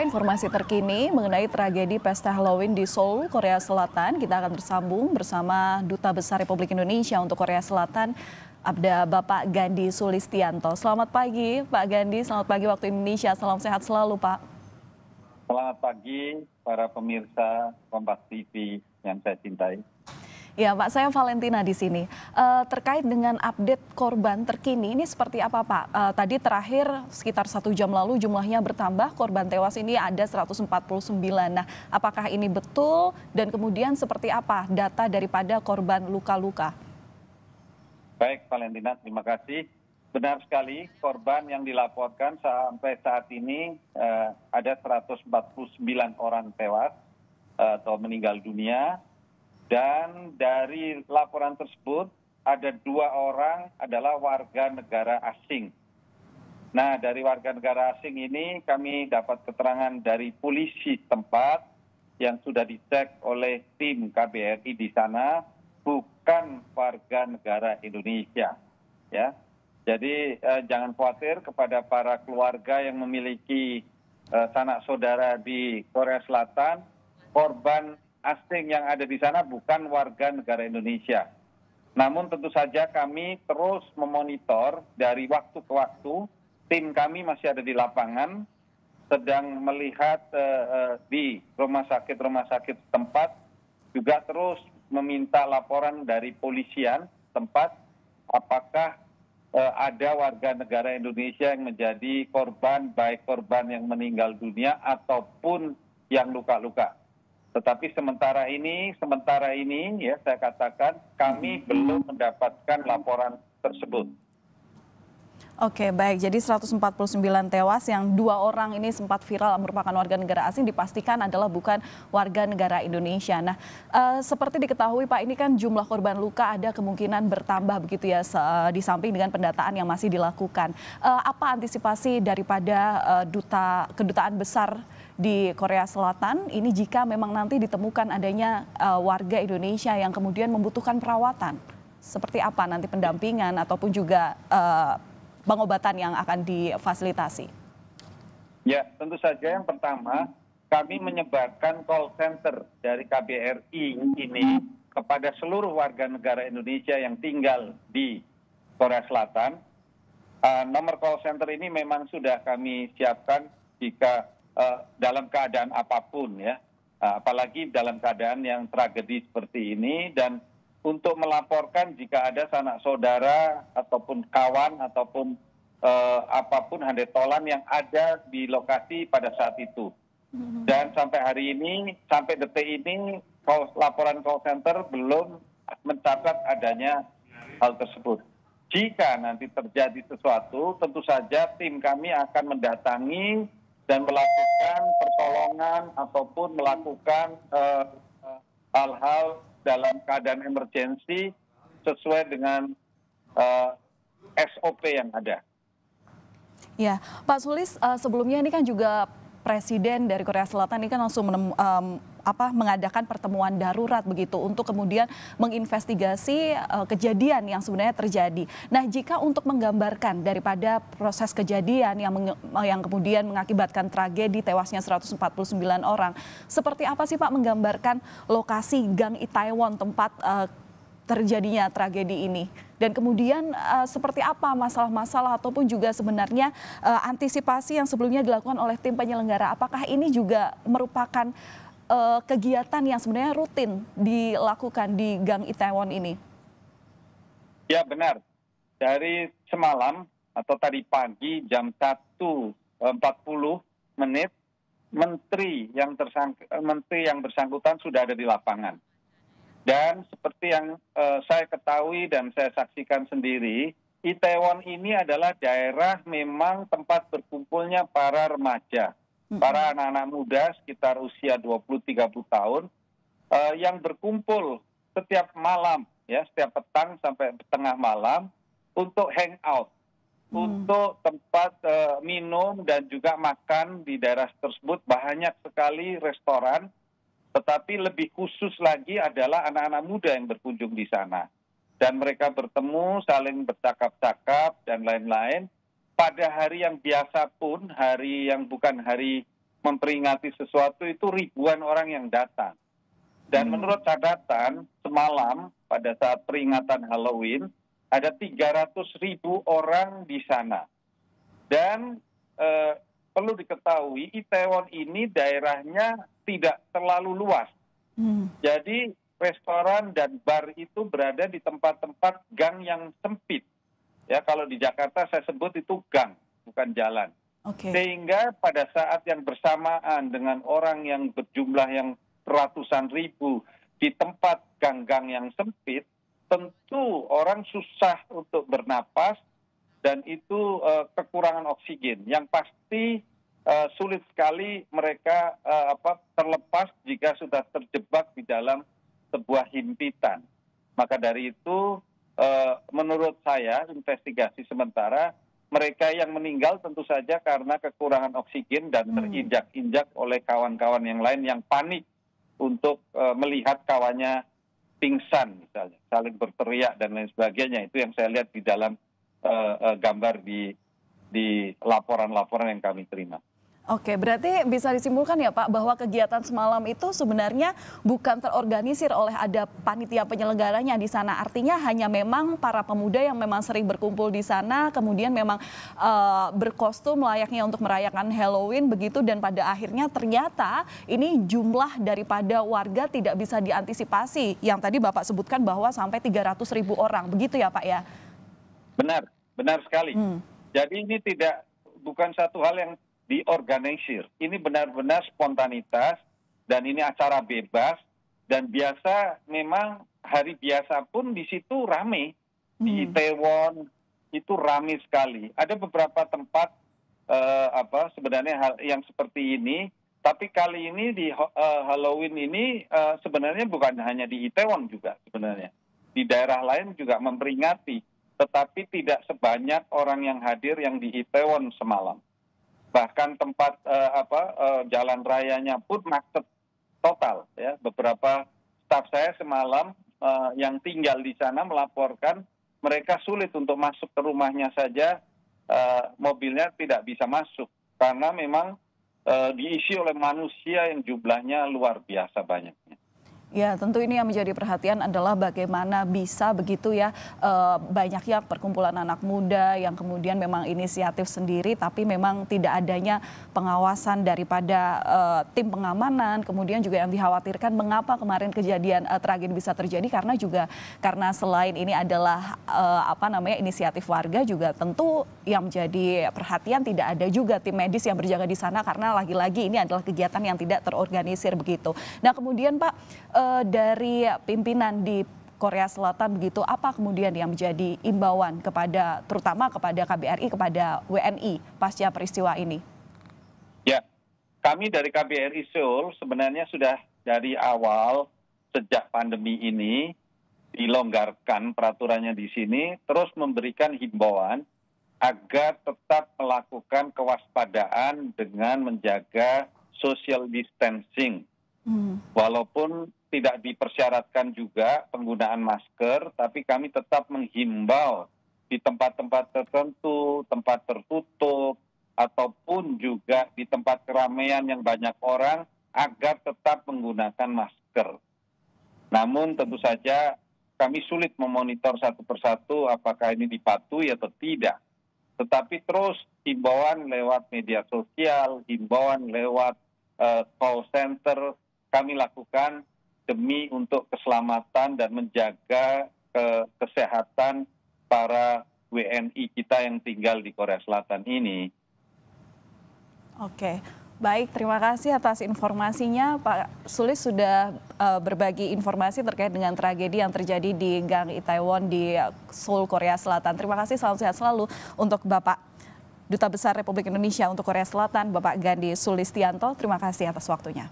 Informasi terkini mengenai tragedi pesta Halloween di Seoul, Korea Selatan. Kita akan bersambung bersama Duta Besar Republik Indonesia untuk Korea Selatan, ada Bapak Gandhi Sulistianto. Selamat pagi Pak Gandhi, selamat pagi waktu Indonesia. Salam sehat selalu Pak. Selamat pagi para pemirsa Kompas TV yang saya cintai. Ya Pak, saya Valentina di sini. Terkait dengan update korban terkini, ini seperti apa Pak? Tadi terakhir sekitar 1 jam lalu jumlahnya bertambah, korban tewas ini ada 149. Nah, apakah ini betul dan kemudian seperti apa data daripada korban luka-luka? Baik Valentina, terima kasih. Benar sekali, korban yang dilaporkan sampai saat ini ada 149 orang tewas atau meninggal dunia. Dan dari laporan tersebut ada 2 orang adalah warga negara asing. Nah, dari warga negara asing ini kami dapat keterangan dari polisi tempat yang sudah dicek oleh tim KBRI di sana, bukan warga negara Indonesia. Ya, jadi jangan khawatir kepada para keluarga yang memiliki sanak saudara di Korea Selatan, korban asing yang ada di sana bukan warga negara Indonesia. Namun tentu saja kami terus memonitor dari waktu ke waktu. Tim kami masih ada di lapangan, sedang melihat di rumah sakit tempat, juga terus meminta laporan dari polisian tempat, apakah ada warga negara Indonesia yang menjadi korban, baik korban yang meninggal dunia ataupun yang luka-luka. Tetapi sementara ini ya saya katakan kami belum mendapatkan laporan tersebut. Oke, baik. Jadi 149 tewas yang 2 orang ini sempat viral merupakan warga negara asing, dipastikan adalah bukan warga negara Indonesia. Nah, seperti diketahui Pak, ini kan jumlah korban luka ada kemungkinan bertambah begitu ya, di samping dengan pendataan yang masih dilakukan. Apa antisipasi daripada kedutaan besar di Korea Selatan ini jika memang nanti ditemukan adanya warga Indonesia yang kemudian membutuhkan perawatan? Seperti apa nanti pendampingan ataupun juga pengobatan yang akan difasilitasi? Ya, tentu saja yang pertama kami menyebarkan call center dari KBRI ini kepada seluruh warga negara Indonesia yang tinggal di Korea Selatan. Nomor call center ini memang sudah kami siapkan jika dalam keadaan apapun ya, apalagi dalam keadaan yang tragedi seperti ini, dan untuk melaporkan jika ada sanak saudara ataupun kawan ataupun apapun handetolan yang ada di lokasi pada saat itu. Dan sampai hari ini, sampai detik ini, laporan call center belum mencatat adanya hal tersebut. Jika nanti terjadi sesuatu, tentu saja tim kami akan mendatangi dan melakukan pertolongan ataupun melakukan hal-hal dalam keadaan emergensi sesuai dengan SOP yang ada. Ya, Pak Sulis, sebelumnya ini kan juga Presiden dari Korea Selatan ini kan langsung mengadakan pertemuan darurat begitu untuk kemudian menginvestigasi kejadian yang sebenarnya terjadi. Nah, jika untuk menggambarkan daripada proses kejadian yang kemudian mengakibatkan tragedi tewasnya 149 orang, seperti apa sih Pak menggambarkan lokasi Gang Itaewon tempat terjadinya tragedi ini? Dan kemudian seperti apa masalah-masalah ataupun juga sebenarnya antisipasi yang sebelumnya dilakukan oleh tim penyelenggara? Apakah ini juga merupakan kegiatan yang sebenarnya rutin dilakukan di Gang Itaewon ini? Ya benar, dari semalam atau tadi pagi jam 1.40 menteri yang bersangkutan sudah ada di lapangan. Dan seperti yang saya ketahui dan saya saksikan sendiri, Itaewon ini adalah daerah memang tempat berkumpulnya para remaja, para anak-anak muda sekitar usia 20-30 tahun yang berkumpul setiap malam, ya, setiap petang sampai tengah malam untuk hangout, untuk tempat minum dan juga makan di daerah tersebut. Banyak sekali restoran, tetapi lebih khusus lagi adalah anak-anak muda yang berkunjung di sana. Dan mereka bertemu, saling bercakap-cakap dan lain-lain. Pada hari yang biasa pun, hari yang bukan hari memperingati sesuatu itu ribuan orang yang datang. Dan menurut catatan semalam pada saat peringatan Halloween ada 300.000 orang di sana. Dan perlu diketahui Itaewon ini daerahnya tidak terlalu luas. Jadi restoran dan bar itu berada di tempat-tempat gang yang sempit. Ya, kalau di Jakarta saya sebut itu gang, bukan jalan. Sehingga pada saat yang bersamaan dengan orang yang berjumlah yang ratusan ribu di tempat gang-gang yang sempit, tentu orang susah untuk bernapas dan itu kekurangan oksigen. Yang pasti sulit sekali mereka terlepas jika sudah terjebak di dalam sebuah himpitan. Maka dari itu menurut saya investigasi sementara mereka yang meninggal tentu saja karena kekurangan oksigen dan terinjak-injak oleh kawan-kawan yang lain yang panik untuk melihat kawannya pingsan misalnya, saling berteriak dan lain sebagainya. Itu yang saya lihat di dalam gambar di laporan-laporan yang kami terima. Oke, berarti bisa disimpulkan ya Pak bahwa kegiatan semalam itu sebenarnya bukan terorganisir oleh ada panitia penyelenggaranya di sana. Artinya hanya memang para pemuda yang memang sering berkumpul di sana, kemudian memang berkostum layaknya untuk merayakan Halloween begitu, dan pada akhirnya ternyata ini jumlah daripada warga tidak bisa diantisipasi. Yang tadi Bapak sebutkan bahwa sampai 300.000 orang, begitu ya Pak ya? Benar sekali. Jadi ini bukan satu hal yang diorganisir. Ini benar-benar spontanitas dan ini acara bebas dan biasa memang hari biasa pun di situ rame. Di Itaewon itu rame sekali. Ada beberapa tempat sebenarnya hal yang seperti ini, tapi kali ini di Halloween ini sebenarnya bukan hanya di Itaewon juga sebenarnya. Di daerah lain juga memperingati, tetapi tidak sebanyak orang yang hadir yang di Itaewon semalam. Bahkan tempat jalan rayanya pun macet total ya. Beberapa staf saya semalam yang tinggal di sana melaporkan mereka sulit untuk masuk ke rumahnya saja, mobilnya tidak bisa masuk karena memang diisi oleh manusia yang jumlahnya luar biasa banyaknya. Ya, tentu ini yang menjadi perhatian adalah bagaimana bisa begitu ya banyaknya perkumpulan anak muda yang kemudian memang inisiatif sendiri tapi memang tidak adanya pengawasan daripada tim pengamanan. Kemudian juga yang dikhawatirkan mengapa kemarin kejadian tragedi bisa terjadi karena selain ini adalah inisiatif warga, juga tentu yang menjadi perhatian tidak ada juga tim medis yang berjaga di sana karena lagi-lagi ini adalah kegiatan yang tidak terorganisir begitu. Nah, kemudian Pak, dari pimpinan di Korea Selatan begitu, apa kemudian yang menjadi imbauan terutama kepada KBRI, kepada WNI pasca peristiwa ini? Ya, kami dari KBRI Seoul sebenarnya sudah dari awal sejak pandemi ini dilonggarkan peraturannya di sini, terus memberikan himbauan agar tetap melakukan kewaspadaan dengan menjaga social distancing. Walaupun tidak dipersyaratkan juga penggunaan masker, tapi kami tetap menghimbau di tempat-tempat tertentu, tempat tertutup, ataupun juga di tempat keramaian yang banyak orang agar tetap menggunakan masker. Namun tentu saja kami sulit memonitor satu persatu apakah ini dipatuhi atau tidak. Tetapi terus himbauan lewat media sosial, himbauan lewat call center kami lakukan demi untuk keselamatan dan menjaga kesehatan para WNI kita yang tinggal di Korea Selatan ini. Oke, baik, terima kasih atas informasinya. Pak Sulis sudah berbagi informasi terkait dengan tragedi yang terjadi di Gang Itaewon di Seoul, Korea Selatan. Terima kasih, salam sehat selalu untuk Bapak Duta Besar Republik Indonesia untuk Korea Selatan, Bapak Gandhi Sulistianto. Terima kasih atas waktunya.